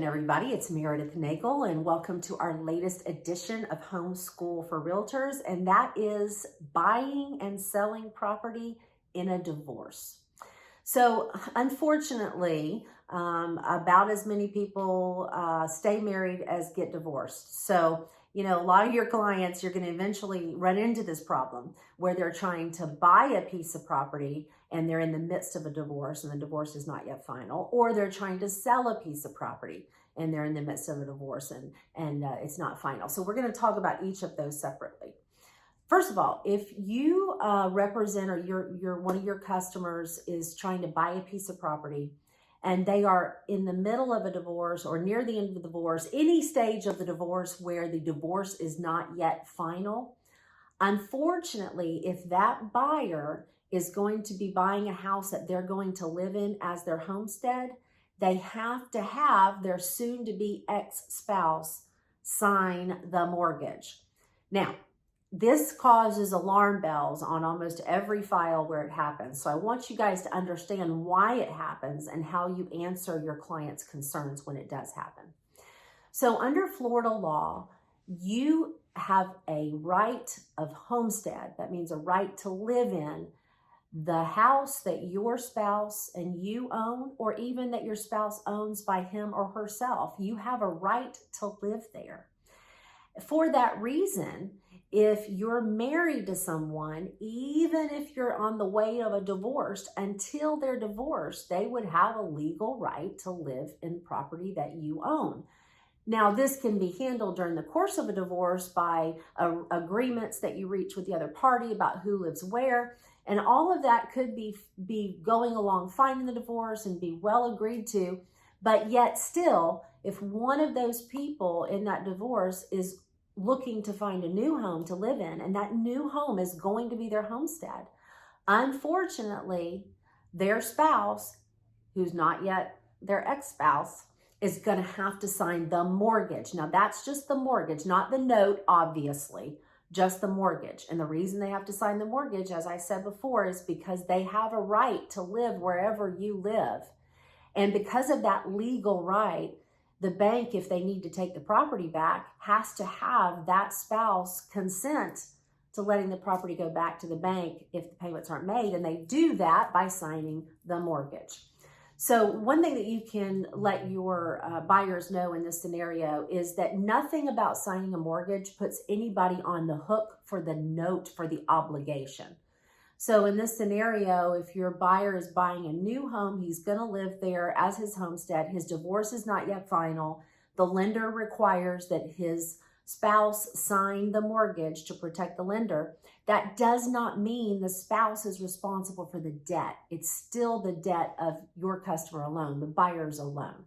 again, everybody. It's Merideth Nagel, and welcome to our latest edition of Homeschool for Realtors, and that is buying and selling property in a divorce. So, unfortunately, about as many people stay married as get divorced. So, a lot of your clients, you're going to eventually run into this problem where they're trying to buy a piece of property and they're in the midst of a divorce and the divorce is not yet final, or they're trying to sell a piece of property and they're in the midst of a divorce and it's not final. So we're going to talk about each of those separately. First of all, if you represent or you're one of your customers is trying to buy a piece of property and they are in the middle of a divorce or near the end of the divorce, any stage of the divorce where the divorce is not yet final, unfortunately, if that buyer is going to be buying a house that they're going to live in as their homestead, they have to have their soon-to-be ex-spouse sign the mortgage. Now, this causes alarm bells on almost every file where it happens. So I want you guys to understand why it happens and how you answer your client's concerns when it does happen. So under Florida law, you have a right of homestead. That means a right to live in the house that your spouse and you own, or even that your spouse owns by him or herself. You have a right to live there. For that reason, if you're married to someone, even if you're on the way of a divorce, until they're divorced, they would have a legal right to live in property that you own. Now, this can be handled during the course of a divorce by agreements that you reach with the other party about who lives where, and all of that could be going along fine in the divorce and be well agreed to, but yet still, if one of those people in that divorce is looking to find a new home to live in, and that new home is going to be their homestead, unfortunately, their spouse, who's not yet their ex-spouse, is going to have to sign the mortgage. Now, that's just the mortgage, not the note, obviously, just the mortgage. And the reason they have to sign the mortgage, as I said before, is because they have a right to live wherever you live. And because of that legal right, the bank, if they need to take the property back, has to have that spouse consent to letting the property go back to the bank if the payments aren't made. And they do that by signing the mortgage. So one thing that you can let your buyers know in this scenario is that nothing about signing a mortgage puts anybody on the hook for the note for the obligation. So in this scenario, if your buyer is buying a new home, he's going to live there as his homestead. His divorce is not yet final. The lender requires that his spouse sign the mortgage to protect the lender. That does not mean the spouse is responsible for the debt. It's still the debt of your customer alone, the buyer's alone.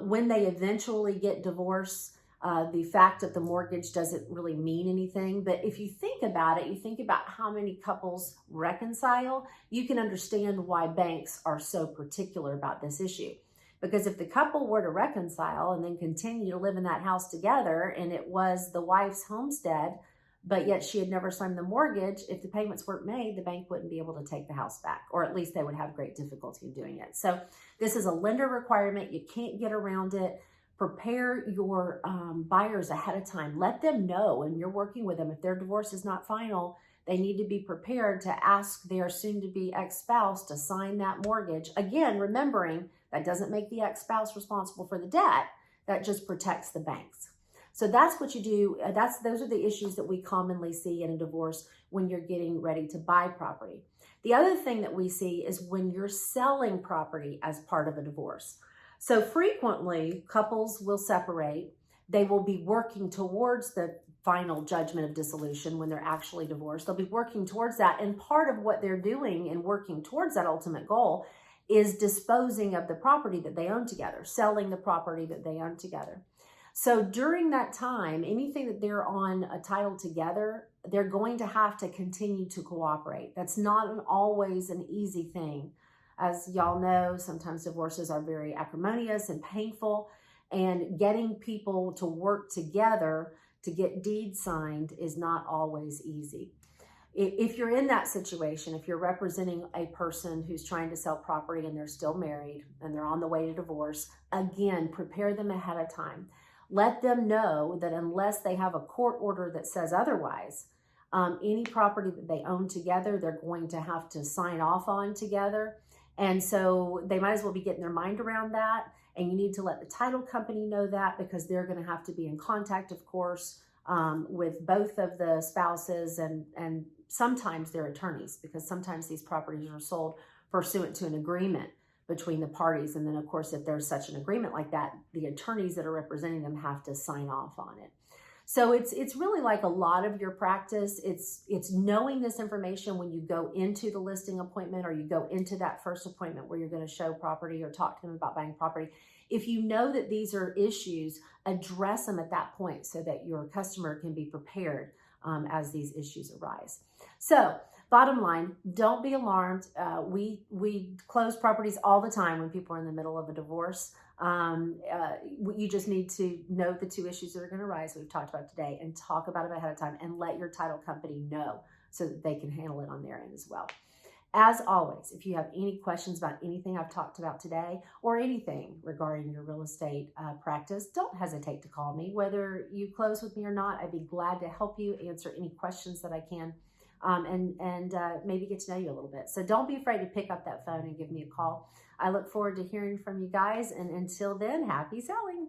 When they eventually get divorced, the fact of the mortgage doesn't really mean anything. But if you think about it, you think about how many couples reconcile, you can understand why banks are so particular about this issue. Because if the couple were to reconcile and then continue to live in that house together, and it was the wife's homestead, but yet she had never signed the mortgage, if the payments weren't made, the bank wouldn't be able to take the house back, or at least they would have great difficulty in doing it. So this is a lender requirement. You can't get around it. Prepare your buyers ahead of time. Let them know when you're working with them, if their divorce is not final, they need to be prepared to ask their soon-to-be ex-spouse to sign that mortgage. Again, remembering that doesn't make the ex-spouse responsible for the debt. That just protects the banks. So that's what you do. Those are the issues that we commonly see in a divorce when you're getting ready to buy property. The other thing that we see is when you're selling property as part of a divorce. So frequently, couples will separate. They will be working towards the final judgment of dissolution when they're actually divorced. They'll be working towards that. And part of what they're doing in working towards that ultimate goal is disposing of the property that they own together, selling the property that they own together. So during that time, anything that they're on a title together, they're going to have to continue to cooperate. That's not always an easy thing. As y'all know, sometimes divorces are very acrimonious and painful, and getting people to work together to get deeds signed is not always easy. If you're in that situation, if you're representing a person who's trying to sell property and they're still married and they're on the way to divorce, again, prepare them ahead of time. Let them know that unless they have a court order that says otherwise, any property that they own together, they're going to have to sign off on together. And so they might as well be getting their mind around that. And you need to let the title company know that, because they're going to have to be in contact, of course, with both of the spouses and sometimes their attorneys, because sometimes these properties are sold pursuant to an agreement between the parties. And then, of course, if there's such an agreement like that, the attorneys that are representing them have to sign off on it. So it's really like a lot of your practice. It's knowing this information when you go into the listing appointment, or you go into that first appointment where you're going to show property or talk to them about buying property. If you know that these are issues, address them at that point so that your customer can be prepared as these issues arise. So bottom line, don't be alarmed. We close properties all the time when people are in the middle of a divorce. You just need to know the two issues that are going to arise we've talked about today, and talk about them ahead of time, and let your title company know so that they can handle it on their end as well. As always, if you have any questions about anything I've talked about today, or anything regarding your real estate practice, don't hesitate to call me. Whether you close with me or not, I'd be glad to help you answer any questions that I can, and maybe get to know you a little bit. So don't be afraid to pick up that phone and give me a call. I look forward to hearing from you guys, and until then, happy selling.